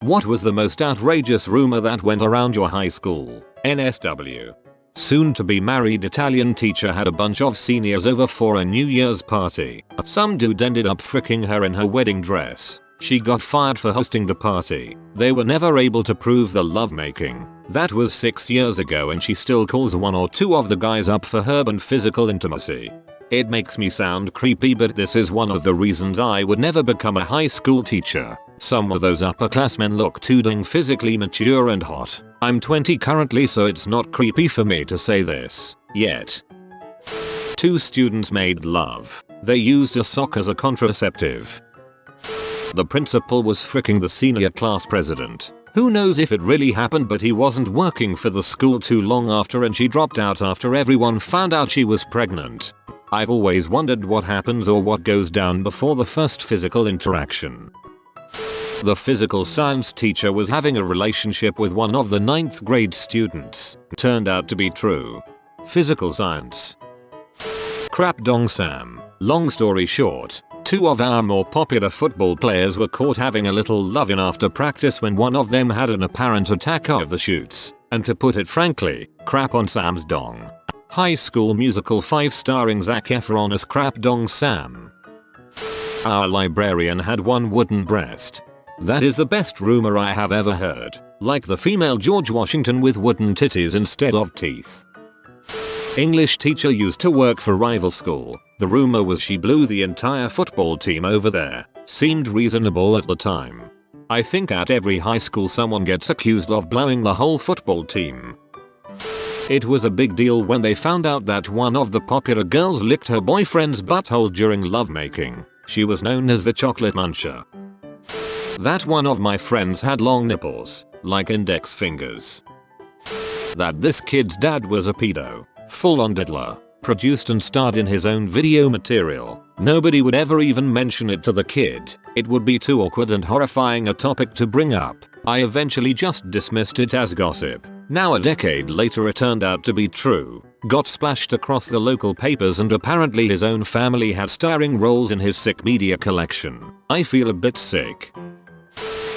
What was the most outrageous rumor that went around your high school? NSW. Soon to be married Italian teacher had a bunch of seniors over for a New Year's party. Some dude ended up fricking her in her wedding dress. She got fired for hosting the party. They were never able to prove the lovemaking. That was 6 years ago and she still calls one or two of the guys up for herb and physical intimacy. It makes me sound creepy, but this is one of the reasons I would never become a high school teacher. Some of those upperclassmen look too dang physically mature and hot. I'm 20 currently, so it's not creepy for me to say this. Yet. 2 students made love. They used a sock as a contraceptive. The principal was fricking the senior class president. Who knows if it really happened, but he wasn't working for the school too long after and she dropped out after everyone found out she was pregnant. I've always wondered what happens or what goes down before the first physical interaction. The physical science teacher was having a relationship with one of the 9th grade students. Turned out to be true. Physical science. Crap dong Sam. Long story short, 2 of our more popular football players were caught having a little love-in after practice when one of them had an apparent attack of the shoots. And to put it frankly, crap on Sam's dong. High School Musical 5 starring Zac Efron as Crap Dong Sam. Our librarian had one wooden breast. That is the best rumor I have ever heard. Like the female George Washington with wooden titties instead of teeth. English teacher used to work for rival school. The rumor was she blew the entire football team over there. Seemed reasonable at the time. I think at every high school someone gets accused of blowing the whole football team. It was a big deal when they found out that one of the popular girls licked her boyfriend's butthole during lovemaking. She was known as the chocolate muncher. That one of my friends had long nipples, like index fingers. That this kid's dad was a pedo, full-on diddler, produced and starred in his own video material. Nobody would ever even mention it to the kid. It would be too awkward and horrifying a topic to bring up. I eventually just dismissed it as gossip. Now a decade later it turned out to be true. Got splashed across the local papers and apparently his own family had starring roles in his sick media collection. I feel a bit sick.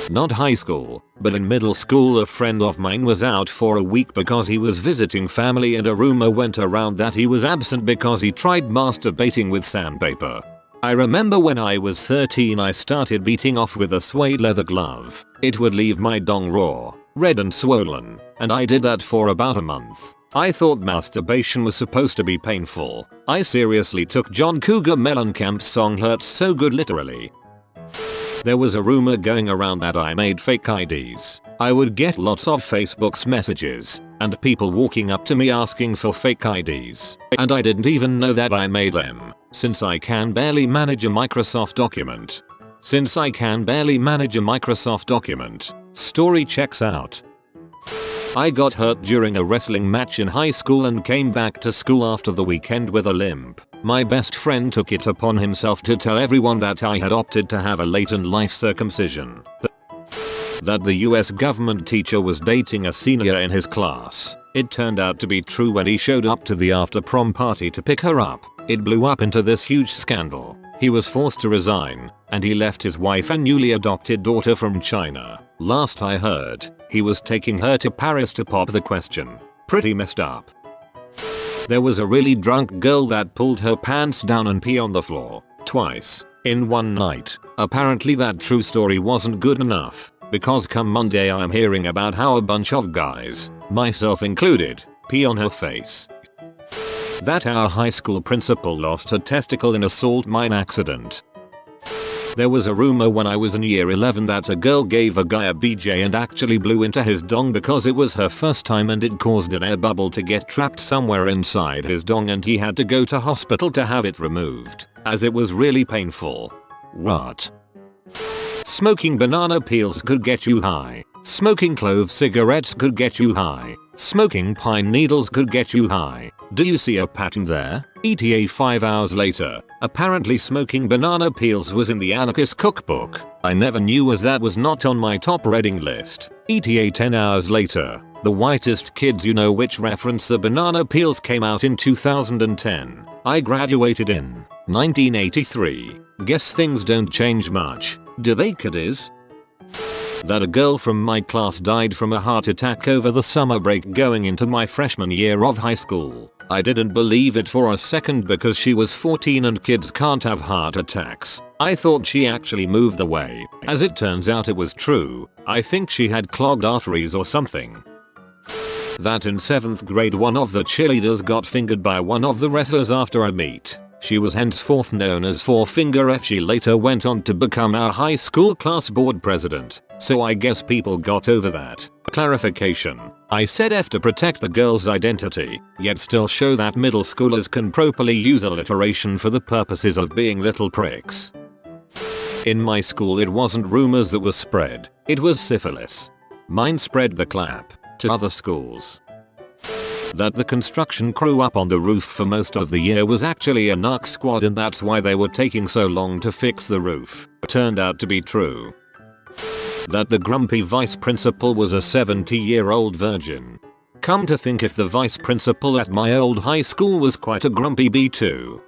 Not high school, but in middle school a friend of mine was out for a week because he was visiting family and a rumor went around that he was absent because he tried masturbating with sandpaper. I remember when I was 13 I started beating off with a suede leather glove. It would leave my dong raw, red and swollen, and I did that for about a month. I thought masturbation was supposed to be painful. I seriously took John Cougar Mellencamp's song Hurts So Good literally. There was a rumor going around that I made fake IDs. I would get lots of Facebook's messages and people walking up to me asking for fake IDs. And I didn't even know that I made them, since I can barely manage a Microsoft document. Story checks out. I got hurt during a wrestling match in high school and came back to school after the weekend with a limp. My best friend took it upon himself to tell everyone that I had opted to have a late-in-life circumcision. That the US government teacher was dating a senior in his class. It turned out to be true when he showed up to the after-prom party to pick her up. It blew up into this huge scandal. He was forced to resign, and he left his wife and newly adopted daughter from China. Last I heard, he was taking her to Paris to pop the question. Pretty messed up. There was a really drunk girl that pulled her pants down and pee on the floor, twice, in one night. Apparently that true story wasn't good enough, because come Monday I'm hearing about how a bunch of guys, myself included, pee on her face. That our high school principal lost her testicle in a salt mine accident. There was a rumor when I was in year 11 that a girl gave a guy a BJ and actually blew into his dong because it was her first time and it caused an air bubble to get trapped somewhere inside his dong and he had to go to hospital to have it removed, as it was really painful. What? Smoking banana peels could get you high. Smoking clove cigarettes could get you high. Smoking pine needles could get you high. Do you see a pattern there? ETA 5 hours later. Apparently smoking banana peels was in the anarchist cookbook. I never knew as that was not on my top reading list. ETA 10 hours later. The Whitest Kids You Know, which reference the banana peels, came out in 2010. I graduated in 1983. Guess things don't change much, do they kiddies? That a girl from my class died from a heart attack over the summer break going into my freshman year of high school. I didn't believe it for a second because she was 14 and kids can't have heart attacks. I thought she actually moved away. As it turns out it was true. I think she had clogged arteries or something. That in 7th grade one of the cheerleaders got fingered by one of the wrestlers after a meet. She was henceforth known as Four Finger F. She later went on to become our high school class board president, so I guess people got over that. Clarification. I said F to protect the girl's identity, yet still show that middle schoolers can properly use alliteration for the purposes of being little pricks. In my school it wasn't rumors that were spread, it was syphilis. Mine spread the clap to other schools. That the construction crew up on the roof for most of the year was actually a narc squad and that's why they were taking so long to fix the roof. Turned out to be true. That the grumpy vice principal was a 70-year-old virgin. Come to think if the vice principal at my old high school was quite a grumpy bee too.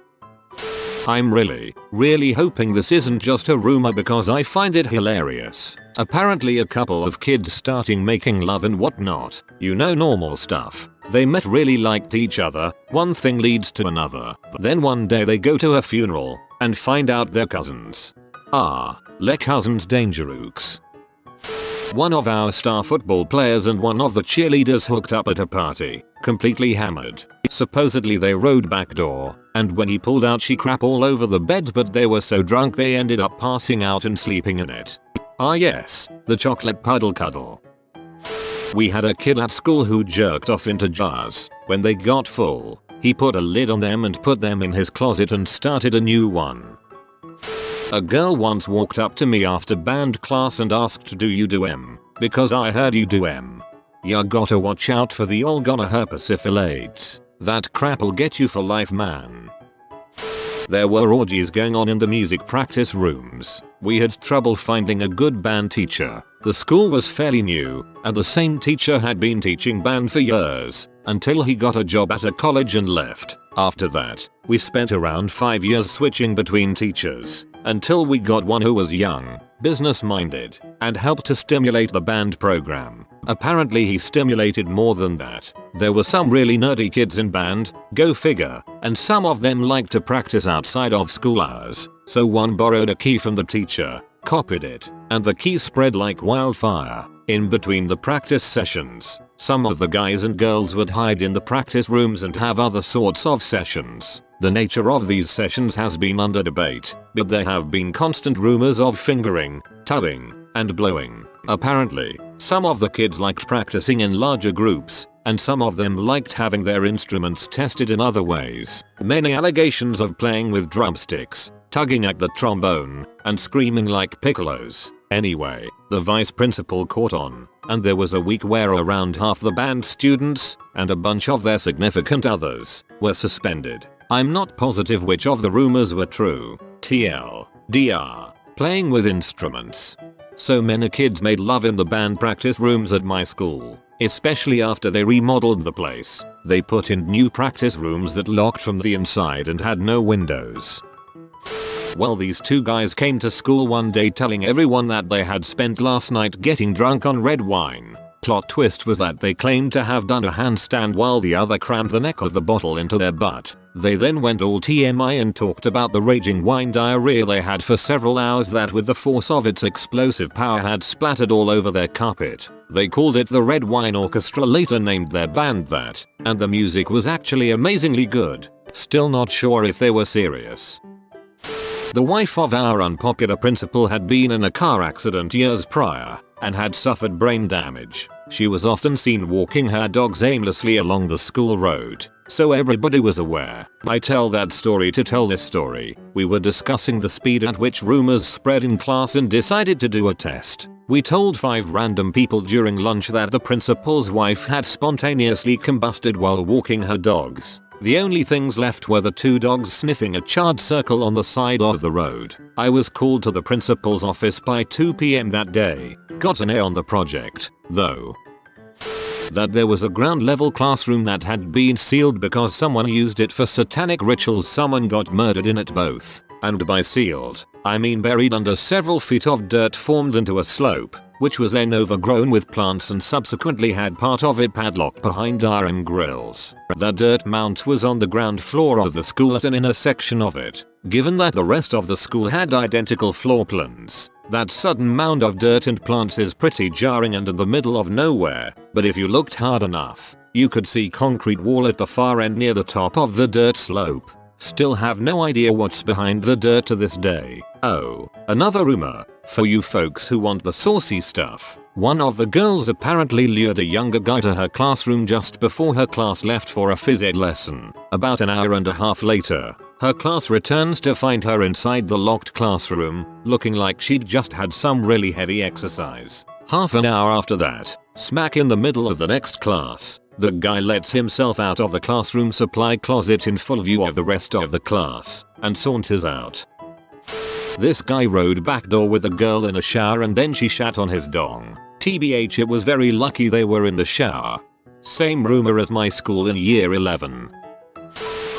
I'm really hoping this isn't just a rumor because I find it hilarious. Apparently a couple of kids starting making love and whatnot. You know, normal stuff. They met, really liked each other, one thing leads to another. Then one day they go to a funeral and find out they're cousins. Les cousins dangerooks. One of our star football players and one of the cheerleaders hooked up at a party, completely hammered. Supposedly they rode backdoor, and when he pulled out she crap all over the bed, but they were so drunk they ended up passing out and sleeping in it. Yes, the chocolate puddle cuddle. We had a kid at school who jerked off into jars. When they got full, he put a lid on them and put them in his closet and started a new one. A girl once walked up to me after band class and asked, "Do you do M? Because I heard you do M." Ya gotta watch out for the ol' gonorrhea. That crap'll get you for life, man. There were orgies going on in the music practice rooms. We had trouble finding a good band teacher. The school was fairly new, and the same teacher had been teaching band for years, until he got a job at a college and left. After that, we spent around 5 years switching between teachers, until we got one who was young, business-minded, and helped to stimulate the band program. Apparently he stimulated more than that. There were some really nerdy kids in band, go figure, and some of them liked to practice outside of school hours. So one borrowed a key from the teacher, copied it, and the key spread like wildfire. In between the practice sessions, some of the guys and girls would hide in the practice rooms and have other sorts of sessions. The nature of these sessions has been under debate, but there have been constant rumors of fingering, tugging, and blowing. Apparently, some of the kids liked practicing in larger groups, and some of them liked having their instruments tested in other ways. Many allegations of playing with drumsticks, tugging at the trombone, and screaming like piccolos. Anyway, the vice principal caught on, and there was a week where around half the band students, and a bunch of their significant others, were suspended. I'm not positive which of the rumors were true. TLDR. Playing with instruments. So many kids made love in the band practice rooms at my school, especially after they remodeled the place. They put in new practice rooms that locked from the inside and had no windows. Well, these two guys came to school one day telling everyone that they had spent last night getting drunk on red wine. Plot twist was that they claimed to have done a handstand while the other crammed the neck of the bottle into their butt. They then went all TMI and talked about the raging wine diarrhea they had for several hours that with the force of its explosive power had splattered all over their carpet. They called it the Red Wine Orchestra, later named their band that, and the music was actually amazingly good. Still not sure if they were serious. The wife of our unpopular principal had been in a car accident years prior and had suffered brain damage. She was often seen walking her dogs aimlessly along the school road, so everybody was aware. I tell that story to tell this story. We were discussing the speed at which rumors spread in class and decided to do a test. We told 5 random people during lunch that the principal's wife had spontaneously combusted while walking her dogs. The only things left were the 2 dogs sniffing a charred circle on the side of the road. I was called to the principal's office by 2 PM that day. Got an A on the project, though. That there was a ground level classroom that had been sealed because someone used it for satanic rituals. Someone got murdered in it both. And by sealed, I mean buried under several feet of dirt formed into a slope. which was then overgrown with plants and subsequently had part of it padlocked behind iron grills. The dirt mount was on the ground floor of the school at an inner section of it. Given that the rest of the school had identical floor plans, that sudden mound of dirt and plants is pretty jarring and in the middle of nowhere, but if you looked hard enough, you could see concrete wall at the far end near the top of the dirt slope. Still have no idea what's behind the dirt to this day. Oh, another rumor, for you folks who want the saucy stuff. One of the girls apparently lured a younger guy to her classroom just before her class left for a phys ed lesson. About an hour and a half later, her class returns to find her inside the locked classroom, looking like she'd just had some really heavy exercise. Half an hour after that, smack in the middle of the next class, the guy lets himself out of the classroom supply closet in full view of the rest of the class and saunters out. This guy rode backdoor with a girl in a shower and then she shat on his dong. TBH, it was very lucky they were in the shower. Same rumor at my school in year 11.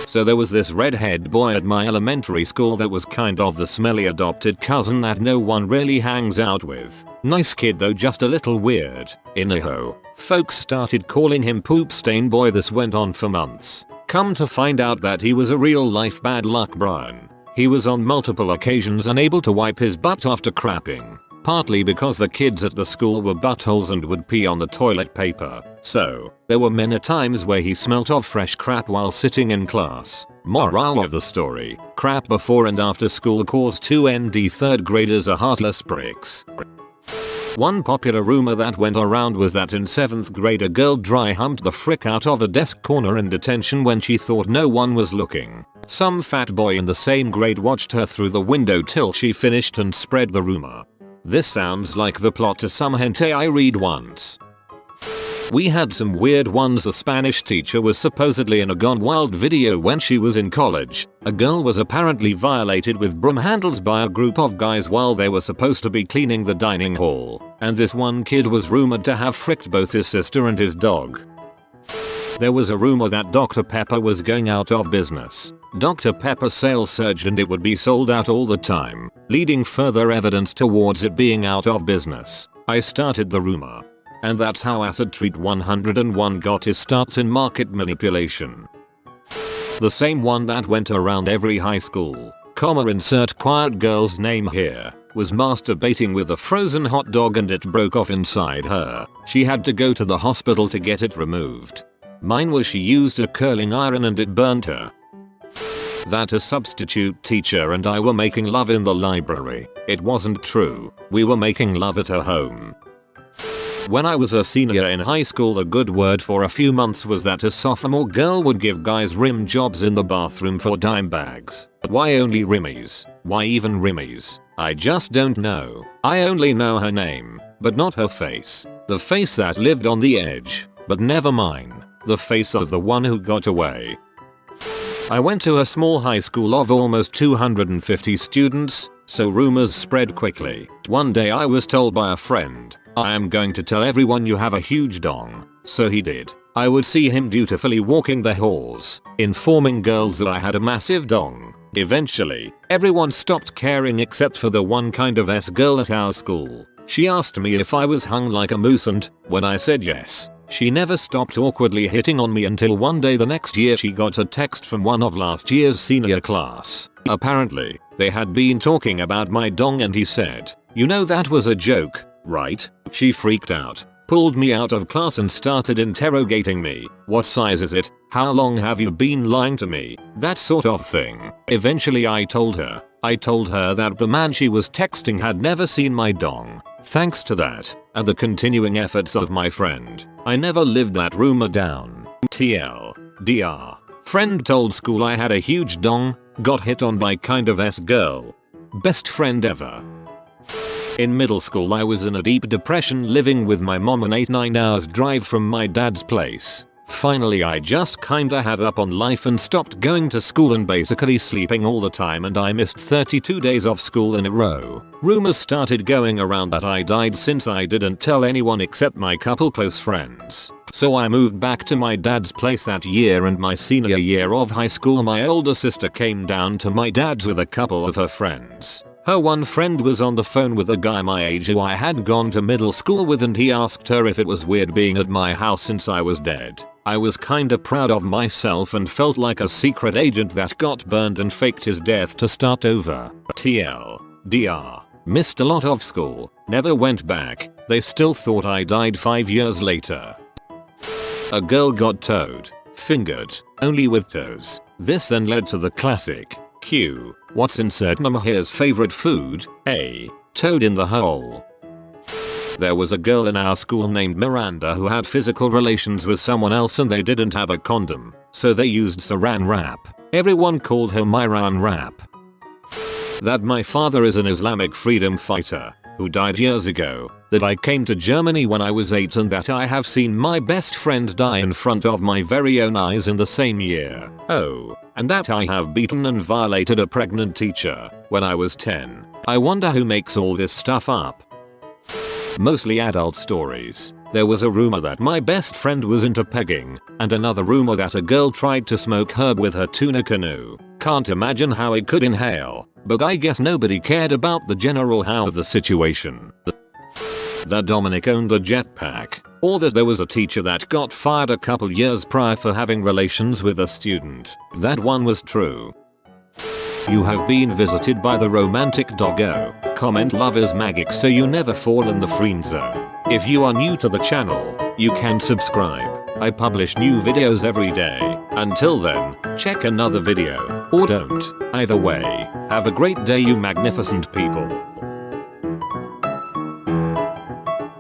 So there was this redhead boy at my elementary school that was kind of the smelly adopted cousin that no one really hangs out with. Nice kid though, just a little weird. Anyhow, folks started calling him Poop Stain Boy. This went on for months. Come to find out that he was a real life bad luck Brian. He was on multiple occasions unable to wipe his butt after crapping. Partly because the kids at the school were buttholes and would pee on the toilet paper. So, there were many times where he smelt of fresh crap while sitting in class. Moral of the story, crap before and after school caused 2 ND third graders are heartless pricks. One popular rumor that went around was that in 7th grade a girl dry humped the frick out of a desk corner in detention when she thought no one was looking. Some fat boy in the same grade watched her through the window till she finished and spread the rumor. This sounds like the plot to some hentai I read once. We had some weird ones. The Spanish teacher was supposedly in a Gone Wild video when she was in college. A girl was apparently violated with broom handles by a group of guys while they were supposed to be cleaning the dining hall, and this one kid was rumored to have fricked both his sister and his dog. There was a rumor that Dr. Pepper was going out of business. Dr. Pepper sales surged and it would be sold out all the time, leading further evidence towards it being out of business. I started the rumor. And that's how Acid Treat 101 got his start in market manipulation. The same one that went around every high school, insert quiet girl's name here, was masturbating with a frozen hot dog and it broke off inside her. She had to go to the hospital to get it removed. Mine was she used a curling iron and it burned her. That a substitute teacher and I were making love in the library. It wasn't true. We were making love at her home. When I was a senior in high school, a good word for a few months was that a sophomore girl would give guys rim jobs in the bathroom for dime bags. Why only rimmies? Why even rimmies? I just don't know. I only know her name, but not her face. The face that lived on the edge, but never mine. The face of the one who got away. I went to a small high school of almost 250 students, so rumors spread quickly. One day I was told by a friend, I am going to tell everyone you have a huge dong. So he did. I would see him dutifully walking the halls, informing girls that I had a massive dong. Eventually, everyone stopped caring except for the one kind of S-girl at our school. She asked me if I was hung like a moose and, when I said yes, she never stopped awkwardly hitting on me until one day the next year she got a text from one of last year's senior class. Apparently, they had been talking about my dong and he said, "You know that was a joke, right?" She freaked out, pulled me out of class and started interrogating me. What size is it? How long have you been lying to me? That sort of thing. Eventually I told her that the man she was texting had never seen my dong. Thanks to that, and the continuing efforts of my friend, I never lived that rumor down. TLDR. Friend told school I had a huge dong, got hit on by kind of S-girl. Best friend ever. In middle school I was in a deep depression living with my mom an 8-9 hours drive from my dad's place. Finally I just kinda had up on life and stopped going to school and basically sleeping all the time and I missed 32 days of school in a row. Rumors started going around that I died since I didn't tell anyone except my couple close friends. So I moved back to my dad's place that year and my senior year of high school my older sister came down to my dad's with a couple of her friends. Her one friend was on the phone with a guy my age who I had gone to middle school with, and he asked her if it was weird being at my house since I was dead. I was kinda proud of myself and felt like a secret agent that got burned and faked his death to start over. TLDR. Missed a lot of school, never went back, they still thought I died 5 years later. A girl got toed, fingered, only with toes. This then led to the classic, Q, what's insert number here's favorite food? A. Toad in the hole. There was a girl in our school named Miranda who had physical relations with someone else and they didn't have a condom, so they used saran wrap. Everyone called her Myran Wrap. That my father is an Islamic freedom fighter who died years ago, that I came to Germany when I was 8 and that I have seen my best friend die in front of my very own eyes in the same year. Oh, and that I have beaten and violated a pregnant teacher when I was 10. I wonder who makes all this stuff up. Mostly adult stories. There was a rumor that my best friend was into pegging, and another rumor that a girl tried to smoke herb with her tuna canoe. Can't imagine how it could inhale, but I guess nobody cared about the general how of the situation. That Dominic owned a jetpack, or that there was a teacher that got fired a couple years prior for having relations with a student. That one was true. You have been visited by the romantic doggo. Comment love is magic so you never fall in the friend zone. If you are new to the channel, you can subscribe. I publish new videos every day. Until then, check another video, or don't. Either way, have a great day you magnificent people.